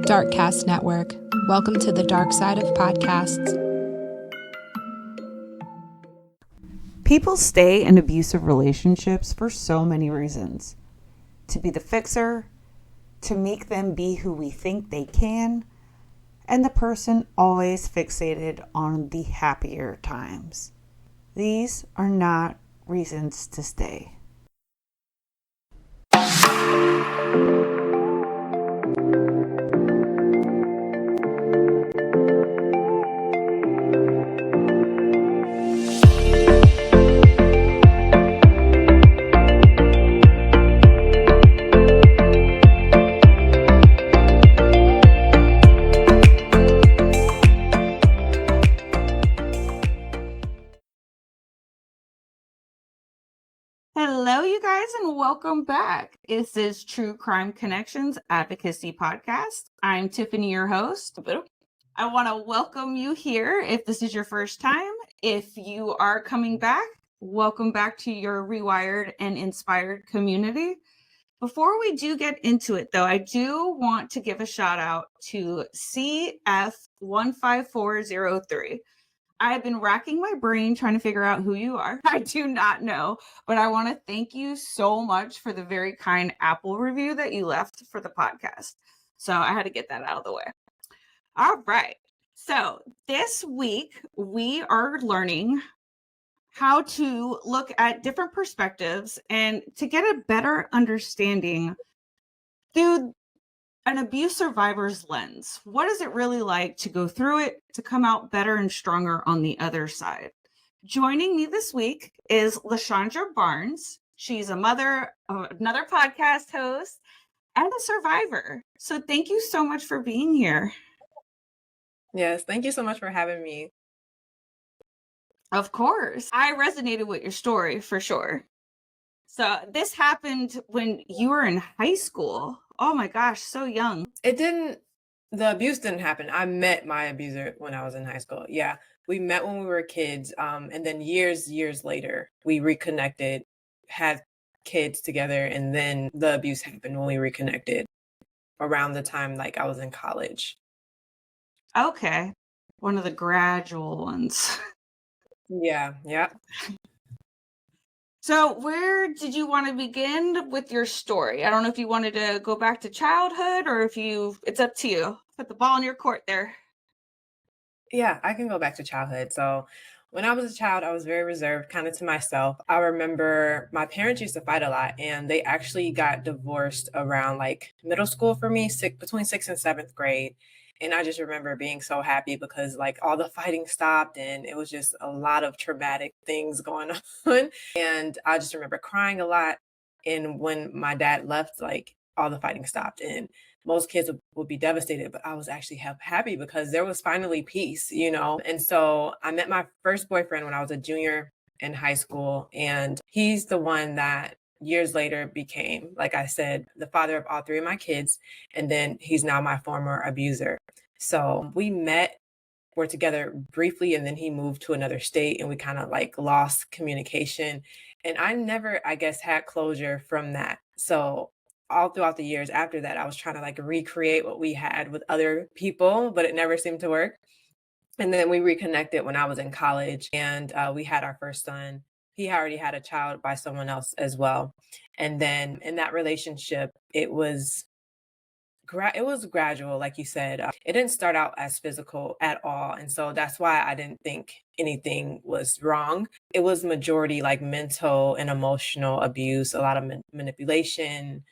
Darkcast Network. Welcome to the dark side of podcasts. People stay in abusive relationships for so many reasons. To be the fixer, to make them be who we think they can, and the person always fixated on the happier times. These are not reasons to stay. Hello, you guys, and welcome back. This is True Crime Connections Advocacy Podcast. I'm Tiffany, your host. I want to welcome you here if this is your first time. If you are coming back, welcome back to your rewired and inspired community. Before we do get into it, though, I do want to give a shout out to CF15403. I have been racking my brain trying to figure out who you are. I do not know, but I want to thank you so much for the very kind Apple review that you left for the podcast. So I had to get that out of the way. All right. So this week we are learning how to look at different perspectives and to get a better understanding through an abuse survivor's lens. What is it really like to go through it, to come out better and stronger on the other side? Joining me this week is LaShaundra Barnes. She's a mother, another podcast host, and a survivor. So thank you so much for being here. Yes, thank you so much for having me. Of course. I resonated with your story for sure. So this happened when you were in high school. Oh my gosh, so young. The abuse didn't happen. I met my abuser when I was in high school. Yeah, we met when we were kids. And then years later, we reconnected, had kids together. And then the abuse happened when we reconnected around the time like I was in college. Okay. One of the gradual ones. Yeah. So where did you want to begin with your story? I don't know if you wanted to go back to childhood or it's up to you. Put the ball in your court there. Yeah, I can go back to childhood. So when I was a child, I was very reserved, kind of to myself. I remember my parents used to fight a lot, and they actually got divorced around like middle school for me, between 6th and 7th grade. And I just remember being so happy because like all the fighting stopped and it was just a lot of traumatic things going on. And I just remember crying a lot. And when my dad left, like all the fighting stopped and most kids would be devastated, but I was actually happy because there was finally peace, you know? And so I met my first boyfriend when I was a junior in high school. And he's the one that years later became, like I said, the father of all three of my kids. And then he's now my former abuser. So we met, were together briefly, and then he moved to another state and we kind of like lost communication. And I never, I guess, had closure from that. So all throughout the years after that, I was trying to like recreate what we had with other people, but it never seemed to work. And then we reconnected when I was in college and we had our first son. He already had a child by someone else as well. And then in that relationship, it was gradual, like you said. It didn't start out as physical at all. And so that's why I didn't think anything was wrong. It was majority like mental and emotional abuse, a lot of manipulation,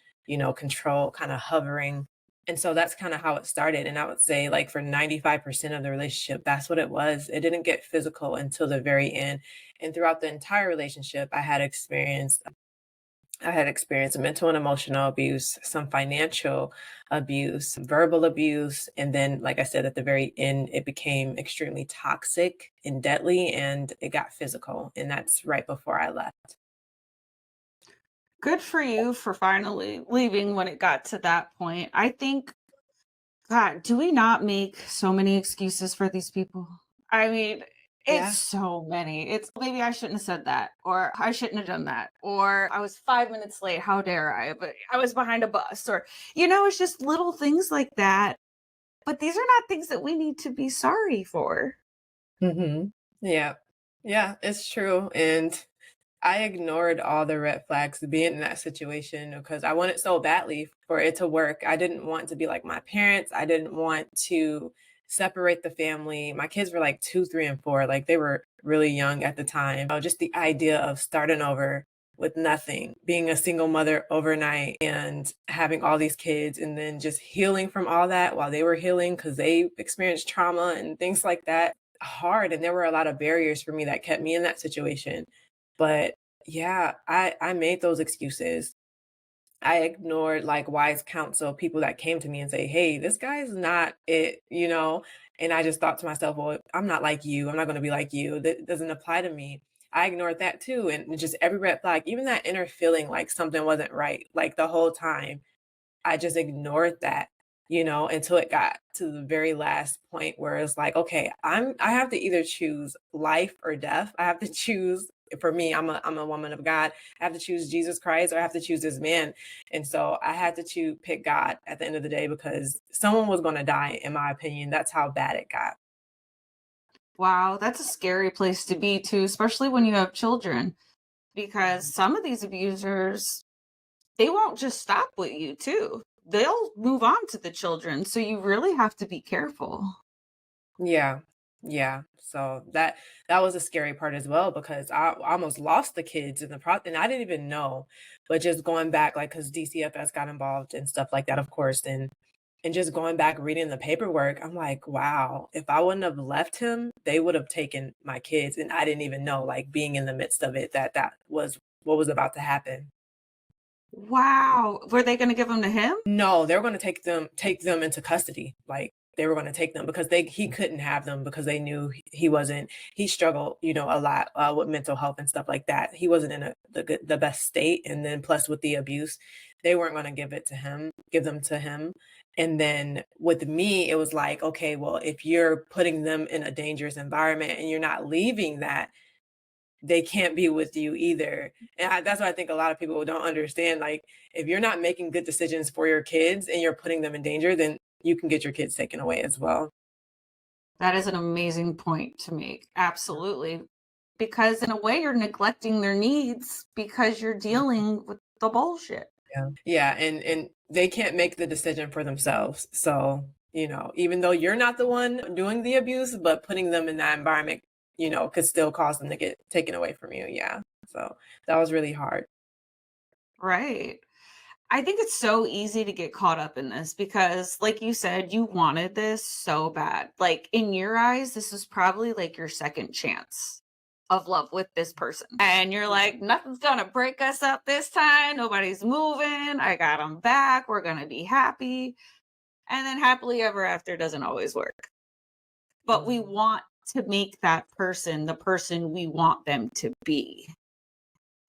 control, kind of hovering. And so that's kind of how it started. And I would say like for 95% of the relationship, that's what it was. It didn't get physical until the very end. And throughout the entire relationship, I had experienced mental and emotional abuse, some financial abuse, verbal abuse. And then, like I said, at the very end, it became extremely toxic and deadly and it got physical. And that's right before I left. Good for you for finally leaving when it got to that point. I think, God, do we not make so many excuses for these people? I mean, It's Yeah. so many. It's maybe I shouldn't have said that, or I shouldn't have done that, or I was 5 minutes late. How dare I? But I was behind a bus, or, it's just little things like that. But these are not things that we need to be sorry for. Hmm. Yeah. Yeah, it's true. And I ignored all the red flags being in that situation because I wanted so badly for it to work. I didn't want to be like my parents. I didn't want to separate the family. My kids were like 2, 3, and 4. Like they were really young at the time. Just the idea of starting over with nothing, being a single mother overnight and having all these kids and then just healing from all that while they were healing because they experienced trauma and things like that. Hard. And there were a lot of barriers for me that kept me in that situation. But yeah, I made those excuses. I ignored like wise counsel, people that came to me and say, "Hey, this guy's not it." And I just thought to myself, "Well, I'm not like you. I'm not going to be like you. That doesn't apply to me." I ignored that too, and just every red flag, even that inner feeling like something wasn't right, like the whole time. I just ignored that, until it got to the very last point where it's like, okay, I have to either choose life or death. I have to choose for me, I'm a woman of God. I have to choose Jesus Christ or I have to choose this man. And so I had to choose pick God at the end of the day because someone was gonna die, in my opinion. That's how bad it got. Wow, that's a scary place to be too, especially when you have children, because some of these abusers, they won't just stop with you too. They'll move on to the children. So you really have to be careful. Yeah. Yeah. So that was a scary part as well because I almost lost the kids in the and I didn't even know. But just going back, like, because DCFS got involved and stuff like that, of course, and just going back reading the paperwork, I'm like, wow, if I wouldn't have left him, they would have taken my kids, and I didn't even know, like, being in the midst of it, that was what was about to happen. Wow. Were they going to give them to him? No, they were gonna take them into custody, like, they were gonna take them because he couldn't have them because they knew he wasn't he struggled, a lot, with mental health and stuff like that. He wasn't in the best state, and then plus with the abuse, they weren't gonna give them to him, and then with me, it was like, "Okay, well, if you're putting them in a dangerous environment and you're not leaving that, they can't be with you either." And that's what I think a lot of people don't understand. Like, if you're not making good decisions for your kids and you're putting them in danger, then you can get your kids taken away as well. That is an amazing point to make. Absolutely. Because in a way, you're neglecting their needs because you're dealing with the bullshit. Yeah. Yeah. And they can't make the decision for themselves. So, even though you're not the one doing the abuse, but putting them in that environment, could still cause them to get taken away from you. Yeah. So that was really hard. Right. I think it's so easy to get caught up in this because, like you said, you wanted this so bad. Like, in your eyes, this is probably like your second chance of love with this person. And you're like, nothing's going to break us up this time. Nobody's moving. I got them back. We're going to be happy. And then happily ever after doesn't always work. But we Mhm. want to make that person the person we want them to be.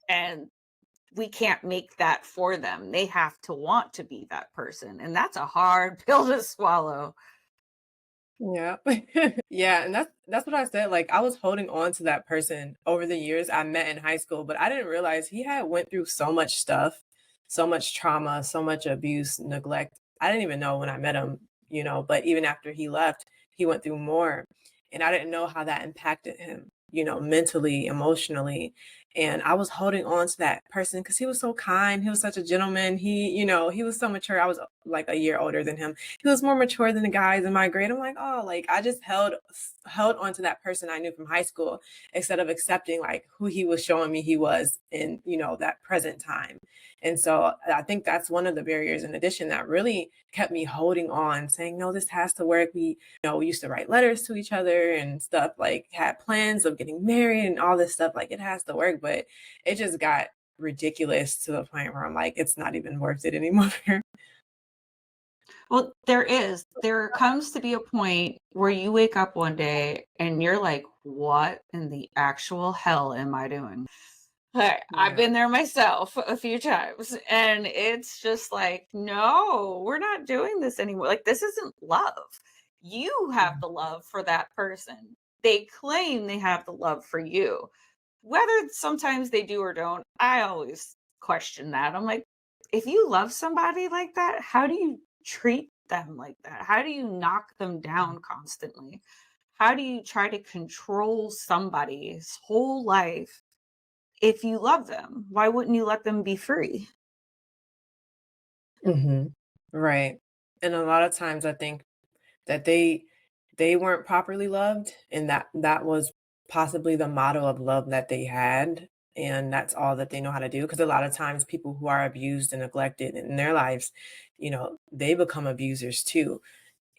And we can't make that for them. They have to want to be that person. And that's a hard pill to swallow. Yeah. Yeah, and that's what I said. Like, I was holding on to that person over the years I met in high school, but I didn't realize he had went through so much stuff, so much trauma, so much abuse, neglect. I didn't even know when I met him, but even after he left, he went through more. And I didn't know how that impacted him, mentally, emotionally. And I was holding on to that person because he was so kind. He was such a gentleman. He was so mature. I was like a year older than him. He was more mature than the guys in my grade. I'm like, oh, like I just held on to that person I knew from high school instead of accepting like who he was showing me he was in, that present time. And so I think that's one of the barriers in addition that really kept me holding on, saying, no, this has to work. We used to write letters to each other and stuff, like had plans of getting married and all this stuff. Like it has to work, but it just got ridiculous to the point where I'm like, it's not even worth it anymore. Well, there comes to be a point where you wake up one day and you're like, what in the actual hell am I doing? I've Yeah. been there myself a few times. And it's just like, no, we're not doing this anymore. Like, this isn't love. You have the love for that person. they claim they have the love for you. Whether sometimes they do or don't, I always question that. I'm like, if you love somebody like that, how do you treat them like that? How do you knock them down constantly? How do you try to control somebody's whole life if you love them? Why wouldn't you let them be free? Hmm. Right. And a lot of times I think that they weren't properly loved, and that was possibly the model of love that they had, and that's all that they know how to do, because a lot of times people who are abused and neglected in their lives, they become abusers too,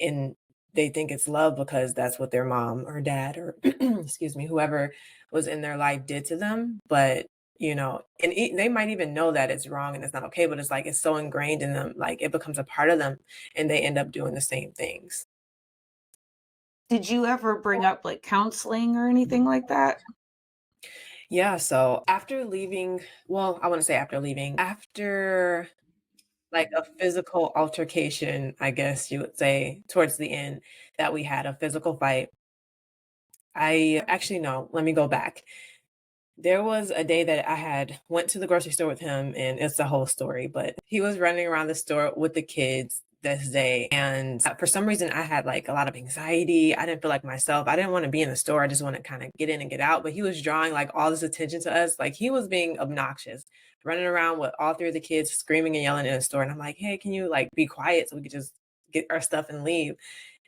and they think it's love because that's what their mom or dad or excuse me, whoever was in their life did to them. But and they might even know that it's wrong and it's not okay, but it's like it's so ingrained in them, like it becomes a part of them, and they end up doing the same things. Did you ever bring up like counseling or anything like that? Yeah, so after leaving, well, I wouldn't say after leaving, after like a physical altercation, I guess you would say, towards the end, that we had a physical fight. I actually, no, let me go back. There was a day that I had went to the grocery store with him, and it's a whole story, but he was running around the store with the kids this day. And for some reason, I had like a lot of anxiety. I didn't feel like myself. I didn't want to be in the store. I just want to kind of get in and get out. But he was drawing like all this attention to us. Like he was being obnoxious, running around with all three of the kids screaming and yelling in the store. And I'm like, hey, can you like be quiet so we could just get our stuff and leave?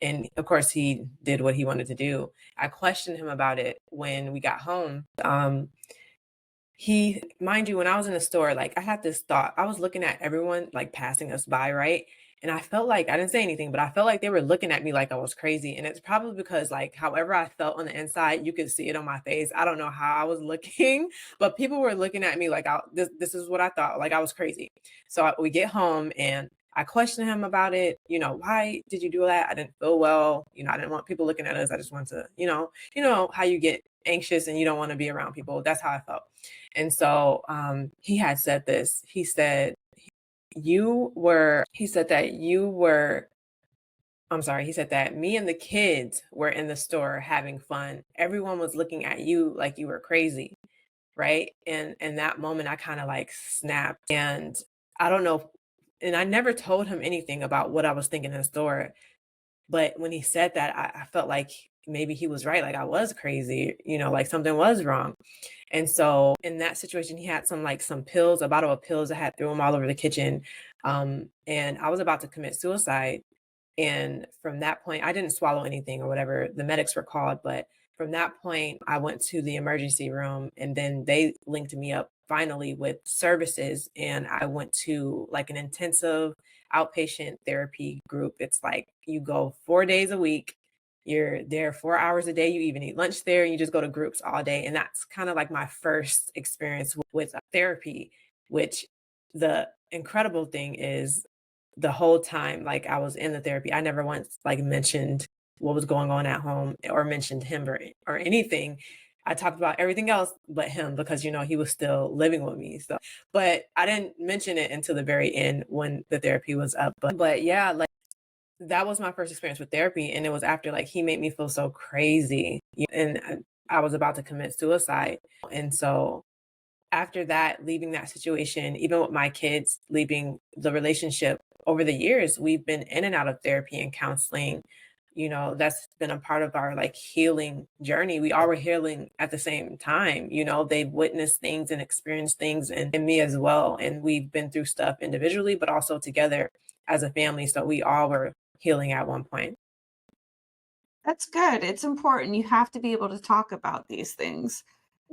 And of course, he did what he wanted to do. I questioned him about it when we got home. Mind you, when I was in the store, like I had this thought. I was looking at everyone like passing us by, right? And I felt like I didn't say anything, but I felt like they were looking at me like I was crazy. And it's probably because like however I felt on the inside, you could see it on my face. I don't know how I was looking, but people were looking at me like this is what I thought, like I was crazy. So we get home and I questioned him about it. Why did you do that? I didn't feel well. I didn't want people looking at us. I just wanted to, how you get anxious and you don't want to be around people. That's how I felt. And so he had said this. He said that I'm sorry, he said that me and the kids were in the store having fun. Everyone was looking at you like you were crazy, right? And in that moment, I kind of like snapped. And I don't know. And I never told him anything about what I was thinking in the store. But when he said that, I felt like maybe he was right. Like I was crazy, like something was wrong. And so in that situation, he had some pills, a bottle of pills. I had threw them all over the kitchen. And I was about to commit suicide. And from that point, I didn't swallow anything or whatever. The medics were called. But from that point, I went to the emergency room, and then they linked me up finally with services. And I went to like an intensive outpatient therapy group. It's like you go 4 days a week. You're there 4 hours a day. You even eat lunch there. And you just go to groups all day. And that's kind of like my first experience with therapy, which the incredible thing is the whole time, like I was in the therapy, I never once like mentioned what was going on at home or mentioned him or anything. I talked about everything else but him because he was still living with me. So, but I didn't mention it until the very end when the therapy was up. But yeah, like that was my first experience with therapy, and it was after like he made me feel so crazy, and I was about to commit suicide, and so after that, leaving that situation, even with my kids leaving the relationship over the years, we've been in and out of therapy and counseling. That's been a part of our like healing journey. We all were healing at the same time. They've witnessed things and experienced things, and me as well. And we've been through stuff individually, but also together as a family. So we all were healing at one point. That's good. It's important. You have to be able to talk about these things.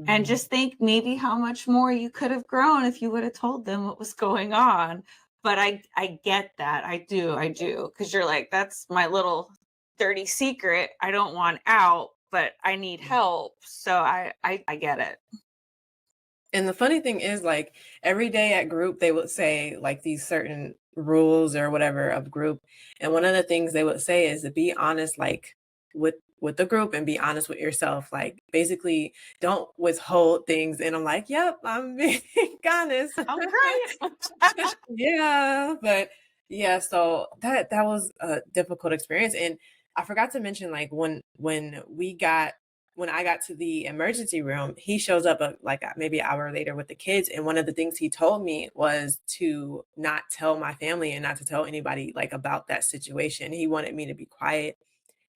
And Mhm. just think maybe how much more you could have grown if you would have told them what was going on. But I get that. I do. Because you're like, that's my little dirty secret. I don't want out, but I need help. So I get it. And the funny thing is, like, every day at group, they would say, like, these certain rules or whatever of group. And one of the things they would say is to be honest, like, with the group and be honest with yourself. Like, basically, don't withhold things. And I'm like, yep, I'm being honest. I'm great. Yeah, but yeah, so that was a difficult experience. And I forgot to mention, like, when we got when I got to the emergency room, he shows up maybe an hour later with the kids. And one of the things he told me was to not tell my family and not to tell anybody like about that situation. He wanted me to be quiet,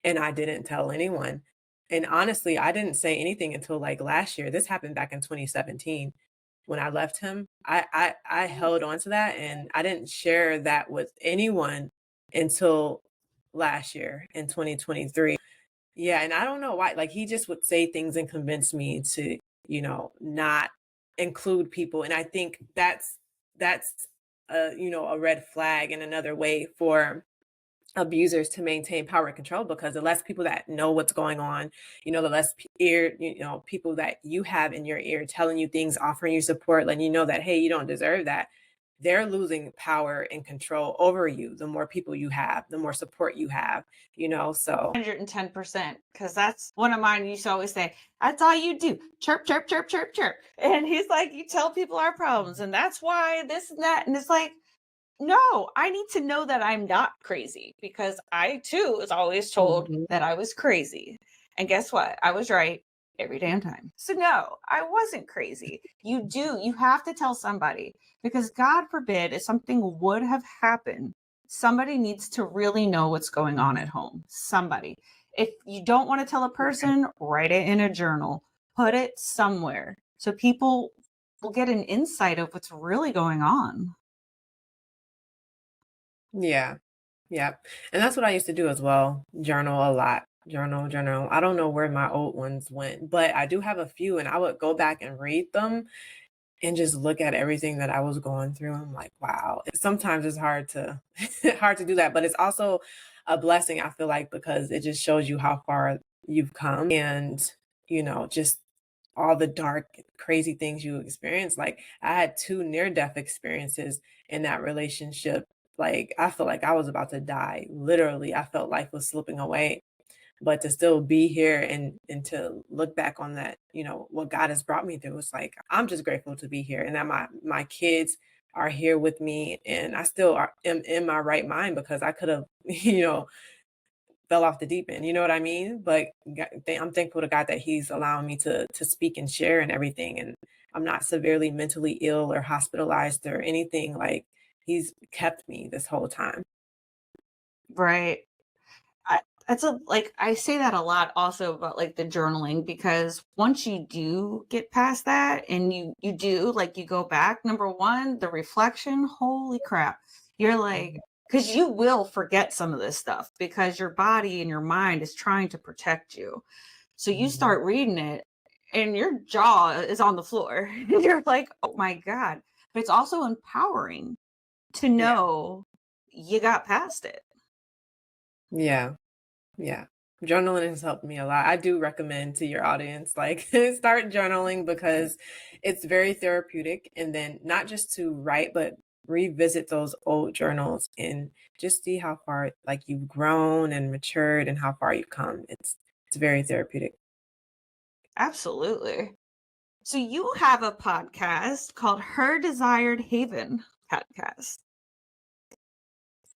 and I didn't tell anyone. And honestly, I didn't say anything until like last year. This happened back in 2017 when I left him. I held on to that, and I didn't share that with anyone until last year in 2023. Yeah, and I don't know why, like, he just would say things and convince me to, not include people, and I think that's a red flag and another way for abusers to maintain power and control, because the less people that know what's going on, the less people that you have in your ear telling you things, offering you support, letting you know that, hey, you don't deserve that. They're losing power and control over you. The more people you have, the more support you have, so 110%, because that's one of mine. Used to always say, that's all you do, chirp, chirp, chirp, chirp, chirp. And he's like, you tell people our problems, and that's why this and that. And it's like, no, I need to know that I'm not crazy, because I too was always told Mhm. that I was crazy. And guess what? I was right every damn time. So no, I wasn't crazy. You have to tell somebody, because God forbid if something would have happened, somebody needs to really know what's going on at home. Somebody. If you don't want to tell a person, write it in a journal, put it somewhere so people will get an insight of what's really going on. Yeah. Yeah. And that's what I used to do as well. Journal a lot. Journal, journal. I don't know where my old ones went, but I do have a few, and I would go back and read them and just look at everything that I was going through. I'm like, wow. Sometimes it's hard to hard to do that, but it's also a blessing, I feel like, because it just shows you how far you've come, and just all the dark, crazy things you experience. Like, I had two near-death experiences in that relationship. Like, I felt like I was about to die. Literally, I felt life was slipping away. But to still be here and to look back on that, what God has brought me through, it's like I'm just grateful to be here, and that my kids are here with me, and I still am in my right mind, because I could have, fell off the deep end. You know what I mean? But I'm thankful to God that He's allowing me to speak and share and everything, and I'm not severely mentally ill or hospitalized or anything. Like, He's kept me this whole time. Right. I, that's a like I say that a lot also about like the journaling, because once you do get past that and you do like you go back, number one, the reflection, holy crap. You're like, because you will forget some of this stuff because your body and your mind is trying to protect you. So you Mhm. start reading it and your jaw is on the floor. You're like, oh my God. But it's also empowering to Yeah. know you got past it. Yeah. Yeah. Journaling has helped me a lot. I do recommend to your audience, like, start journaling, because it's very therapeutic. And then not just to write, but revisit those old journals and just see how far like you've grown and matured and how far you've come. It's very therapeutic. Absolutely. So you have a podcast called Her Desired Haven podcast.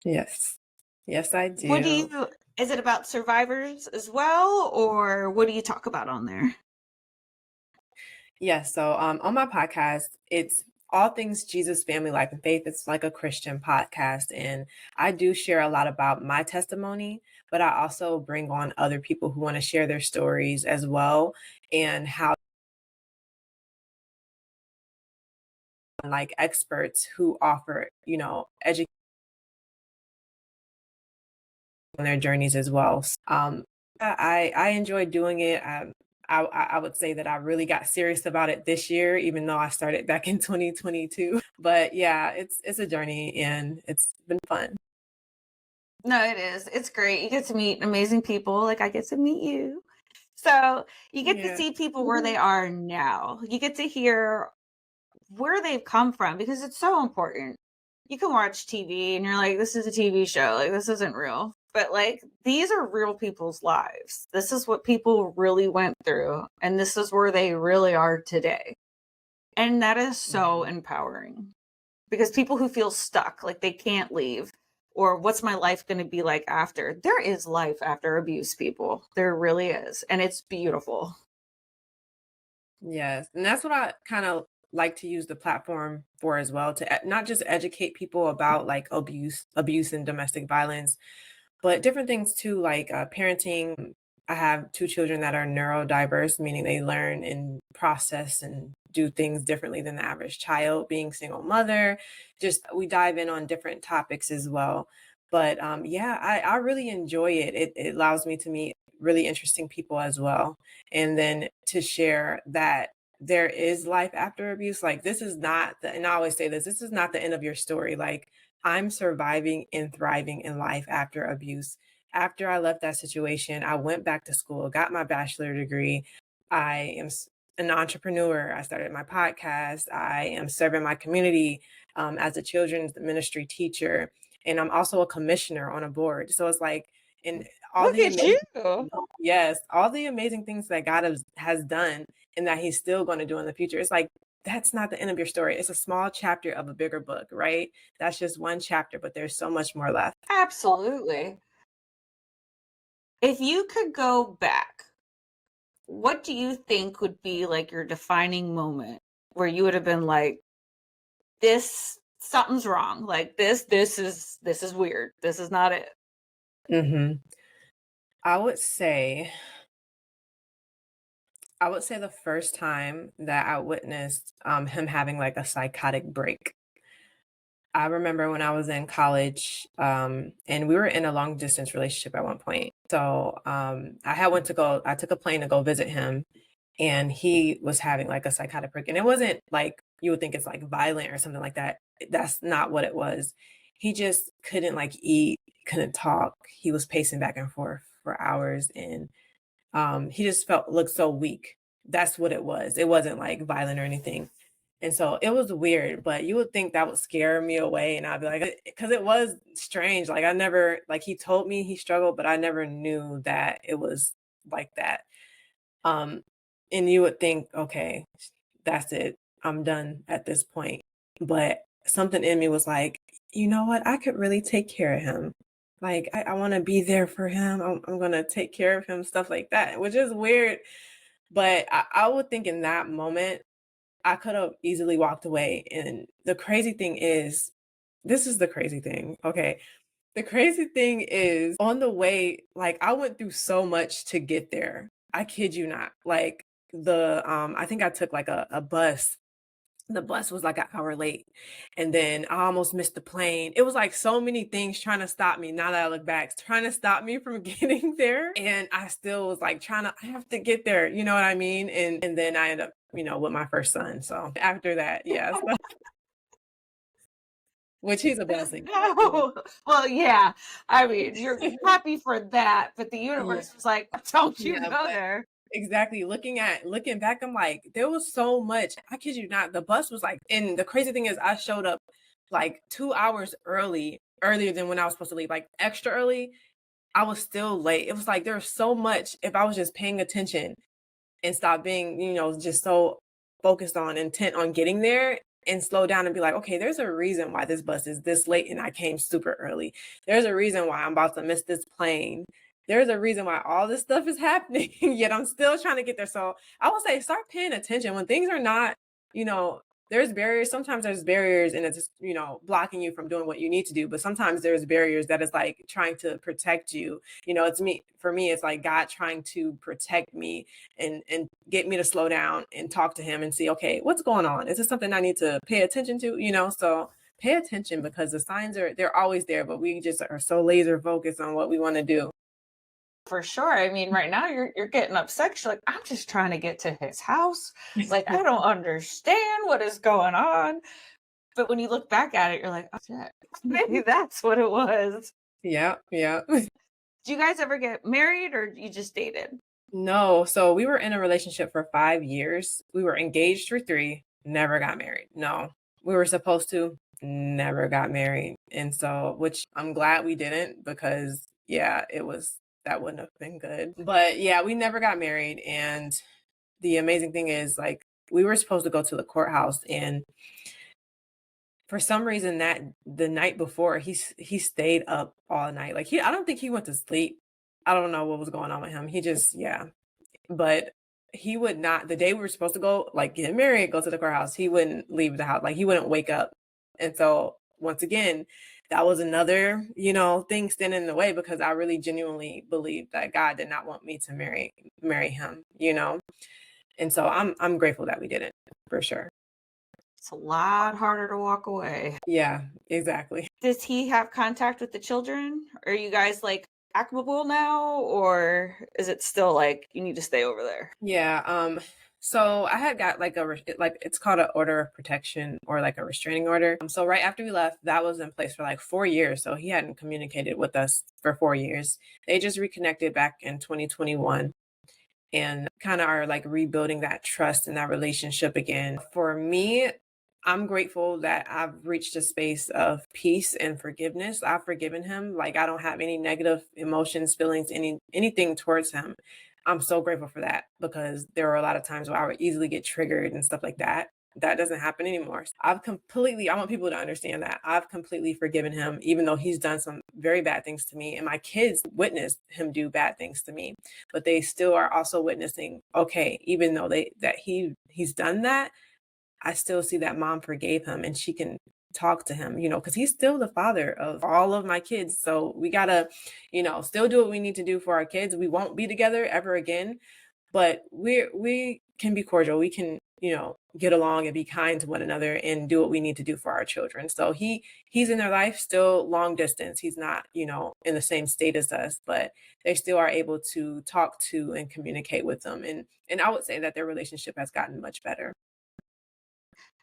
Yes. Yes, I What do do. you, is it about survivors as well, or what do you talk about on there? Yes. So on my podcast, it's all things Jesus, family, life, and faith. It's like a Christian podcast. And I do share a lot about my testimony, but I also bring on other people who want to share their stories as well, and how, like, experts who offer, education on their journeys as well. I enjoy doing it. I would say that I really got serious about it this year, even though I started back in 2022. But yeah, it's a journey, and it's been fun. No, it is. It's great. You get to meet amazing people. Like I get to meet you. So you get to Yeah. see people where they are now. You get to hear where they've come from, because it's so important. You can watch TV and you're like, this is a TV show. Like, this isn't real. But like, these are real people's lives. This is what people really went through. And this is where they really are today. And that is so Mhm. empowering, because people who feel stuck, like they can't leave, or what's my life going to be like after. There is life after abuse, people. There really is. And it's beautiful. Yes. And that's what I kind of like to use the platform for as well, to not just educate people about like abuse and domestic violence, but different things too, like parenting. I have two children that are neurodiverse, meaning they learn and process and do things differently than the average child, being single mother. Just we dive in on different topics as well. But yeah, I really enjoy it. It allows me to meet really interesting people as well. And then to share that there is life after abuse. Like this is not the, and I always say this is not the end of your story. Like I'm surviving and thriving in life after abuse. After I left that situation, I went back to school, got my bachelor degree. I am an entrepreneur. I started my podcast. I am serving my community as a children's ministry teacher. And I'm also a commissioner on a board. So it's like, and all Look the at amazing, you. yes, all the amazing things that God has done and that he's still going to do in the future. It's like, that's not the end of your story. It's a small chapter of a bigger book, right? That's just one chapter, but there's so much more left. Absolutely. If you could go back, what do you think would be like your defining moment where you would have been like, this, something's wrong. Like this is weird. This is not it. hmm I would say, the first time that I witnessed him having like a psychotic break. I remember when I was in college, and we were in a long distance relationship at one point. So I took a plane to go visit him, and he was having like a psychotic break. And it wasn't like you would think it's like violent or something like that. That's not what it was. He just couldn't like eat, couldn't talk. He was pacing back and forth for hours, and he just looked so weak. That's what it was. It wasn't like violent or anything. And so it was weird, but you would think that would scare me away. And I'd be like, because it was strange. Like I never, like he told me he struggled, but I never knew that it was like that. Um, and you would think, okay, that's it. I'm done at this point. But something in me was like, you know what? I could really take care of him. Like I want to be there for him. I'm gonna take care of him, stuff like that, which is weird. But I would think in that moment, I could have easily walked away. And the crazy thing is, this is the crazy thing. Okay. The crazy thing is on the way, like I went through so much to get there. I kid you not. Like I think I took like a bus. The bus was like an hour late. And then I almost missed the plane. It was like so many things trying to stop me. Now that I look back, trying to stop me from getting there. And I still was like I have to get there. You know what I mean? And then I ended up, with my first son. So after that, yes. Which he's a blessing. No. Well, yeah. I mean, you're happy for that, but the Yeah. universe was like, don't you Yeah, go but there. exactly. Looking back, I'm like, there was so much. I kid you not. The bus was like, and the crazy thing is I showed up like 2 hours earlier than when I was supposed to leave, like extra early. I was still late. It was like there's so much if I was just paying attention and stop being, just so focused on intent on getting there and slow down and be like, okay, there's a reason why this bus is this late and I came super early. There's a reason why I'm about to miss this plane. There's a reason why all this stuff is happening, yet I'm still trying to get there. So I would say start paying attention when things are not, you know, there's barriers. Sometimes there's barriers and it's, blocking you from doing what you need to do. But sometimes there's barriers that is like trying to protect you. For me, it's like God trying to protect me and get me to slow down and talk to him and see, okay, what's going on? Is this something I need to pay attention to? So pay attention because the signs they're always there, but we just are so laser focused on what we want to do. For sure. I mean, right now you're getting upset. You're like, I'm just trying to get to his house. Like, I don't understand what is going on. But when you look back at it, you're like, oh shit, maybe that's what it was. Yeah, yeah. Did you guys ever get married or you just dated? No, so we were in a relationship for 5 years. We were engaged for 3, never got married. No, we were supposed to, never got married. And so, which I'm glad we didn't because, yeah, that wouldn't have been good. But yeah, we never got married. And the amazing thing is, like, we were supposed to go to the courthouse and for some reason that the night before he stayed up all night. Like I don't think he went to sleep. I don't know what was going on with him. He just, yeah. But he would not, the day we were supposed to go, like get married, go to the courthouse, he wouldn't leave the house. Like he wouldn't wake up. And so once again, that was another, thing standing in the way because I really genuinely believed that God did not want me to marry him. And so I'm grateful that we didn't, for sure. It's a lot harder to walk away. Yeah, exactly. Does he have contact with the children? Are you guys like equitable now, or is it still like you need to stay over there? Yeah. So I had got like it's called an order of protection or like a restraining order. So right after we left, that was in place for like 4 years. So he hadn't communicated with us for 4 years. They just reconnected back in 2021 and kind of are like rebuilding that trust and that relationship again. For me, I'm grateful that I've reached a space of peace and forgiveness. I've forgiven him. Like I don't have any negative emotions, feelings, anything towards him. I'm so grateful for that because there were a lot of times where I would easily get triggered and stuff like that. That doesn't happen anymore. I want people to understand that I've completely forgiven him, even though he's done some very bad things to me. And my kids witnessed him do bad things to me, but they still are also witnessing, okay, even though he's done that, I still see that mom forgave him and she can talk to him, because he's still the father of all of my kids. So we gotta, still do what we need to do for our kids. We won't be together ever again, but we can be cordial. We can, get along and be kind to one another and do what we need to do for our children. So he's in their life still long distance. He's not, in the same state as us, but they still are able to talk to and communicate with them. And I would say that their relationship has gotten much better.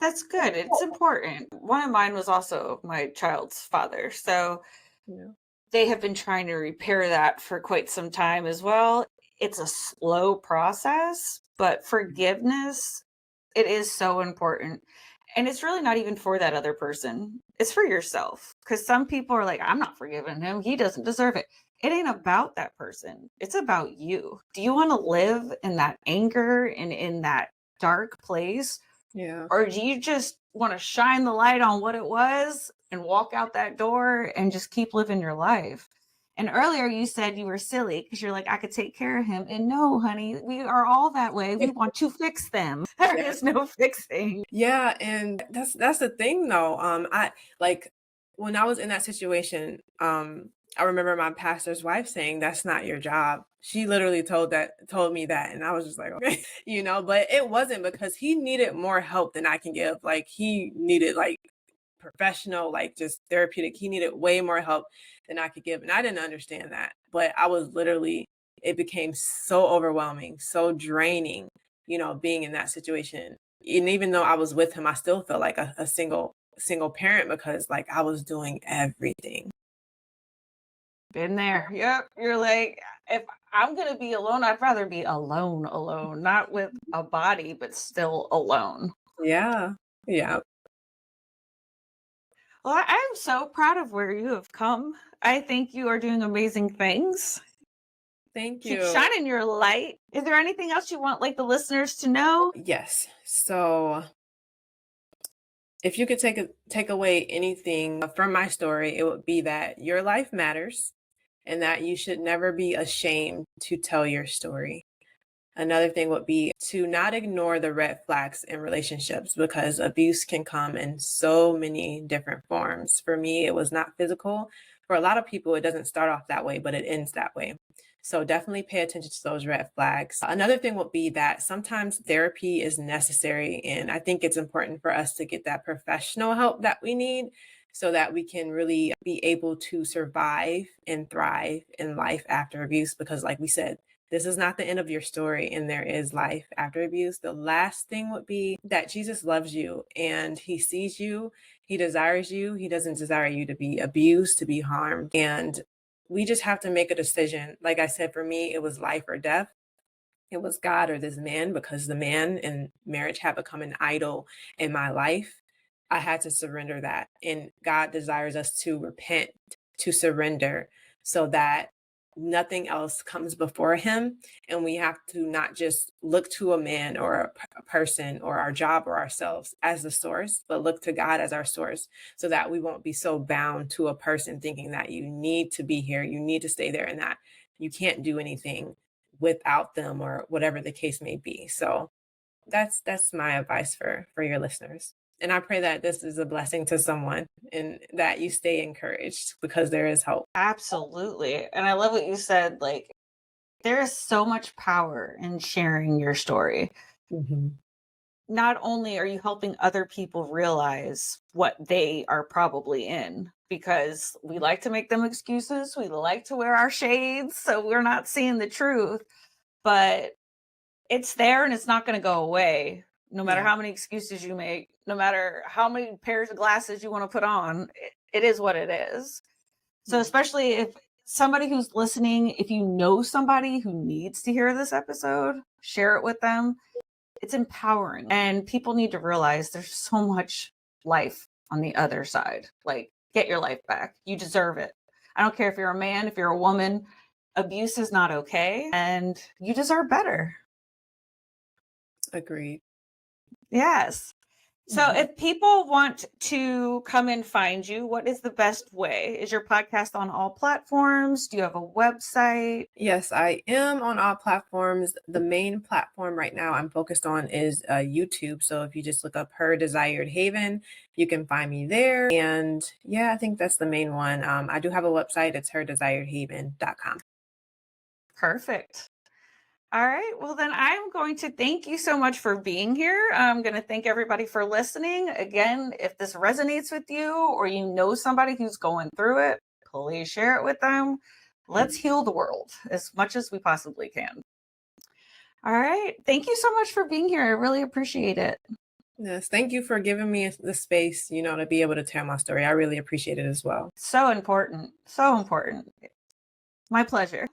That's good. It's important. One of mine was also my child's father. So Yeah. they have been trying to repair that for quite some time as well. It's a slow process, but forgiveness, it is so important. And it's really not even for that other person. It's for yourself. Because some people are like, I'm not forgiving him. He doesn't deserve it. It ain't about that person. It's about you. Do you want to live in that anger and in that dark place? Yeah. Or do you just want to shine the light on what it was and walk out that door and just keep living your life? And earlier you said you were silly because you're like, I could take care of him. And no, honey, we are all that way. We want to fix them. There is no fixing. Yeah, and that's the thing though. I like when I was in that situation, I remember my pastor's wife saying, "That's not your job." She literally told me that, and I was just like, okay, but it wasn't because he needed more help than I can give. Like he needed like professional, like just therapeutic. He needed way more help than I could give. And I didn't understand that. But I was literally, it became so overwhelming, so draining, being in that situation. And even though I was with him, I still felt like a single parent because like I was doing everything. Been there. Yep. You're like, if I'm going to be alone, I'd rather be alone, not with a body, but still alone. Yeah. Yeah. Well, I'm so proud of where you have come. I think you are doing amazing things. Thank Keep you. shining your light. Is there anything else you want like the listeners to know? Yes. So if you could take away anything from my story, it would be that your life matters and that you should never be ashamed to tell your story. Another thing would be to not ignore the red flags in relationships because abuse can come in so many different forms. For me, it was not physical. For a lot of people, it doesn't start off that way, but it ends that way. So definitely pay attention to those red flags. Another thing would be that sometimes therapy is necessary. And I think it's important for us to get that professional help that we need so that we can really be able to survive and thrive in life after abuse. Because like we said, this is not the end of your story and there is life after abuse. The last thing would be that Jesus loves you and he sees you. He desires you. He doesn't desire you to be abused, to be harmed. And we just have to make a decision. Like I said, for me, it was life or death. It was God or this man because the man in marriage had become an idol in my life. I had to surrender that. And God desires us to repent, to surrender so that nothing else comes before him. And we have to not just look to a man or a person or our job or ourselves as the source, but look to God as our source, so that we won't be so bound to a person thinking that you need to be here, you need to stay there, and that you can't do anything without them or whatever the case may be. So that's my advice for your listeners. And I pray that this is a blessing to someone and that you stay encouraged, because there is hope. Absolutely. And I love what you said. Like, there is so much power in sharing your story. Mm-hmm. Not only are you helping other people realize what they are probably in, because we like to make them excuses, we like to wear our shades, so we're not seeing the truth, but it's there and it's not going to go away. No matter how many excuses you make, no matter how many pairs of glasses you want to put on, it is what it is. So especially if somebody who's listening, if you know somebody who needs to hear this episode, share it with them. It's empowering. And people need to realize there's so much life on the other side. Like, get your life back. You deserve it. I don't care if you're a man, if you're a woman, abuse is not okay. And you deserve better. Agreed. Yes. So if people want to come and find you, what is the best way? Is your podcast on all platforms? Do you have a website? Yes, I am on all platforms. The main platform right now I'm focused on is YouTube. So if you just look up Her Desired Haven, you can find me there. And yeah, I think that's the main one. I do have a website. It's herdesiredhaven.com. Perfect. All right. Well, then I'm going to thank you so much for being here. I'm going to thank everybody for listening. Again, if this resonates with you or you know somebody who's going through it, please share it with them. Let's heal the world as much as we possibly can. All right. Thank you so much for being here. I really appreciate it. Yes, thank you for giving me the space, to be able to tell my story. I really appreciate it as well. So important. So important. My pleasure.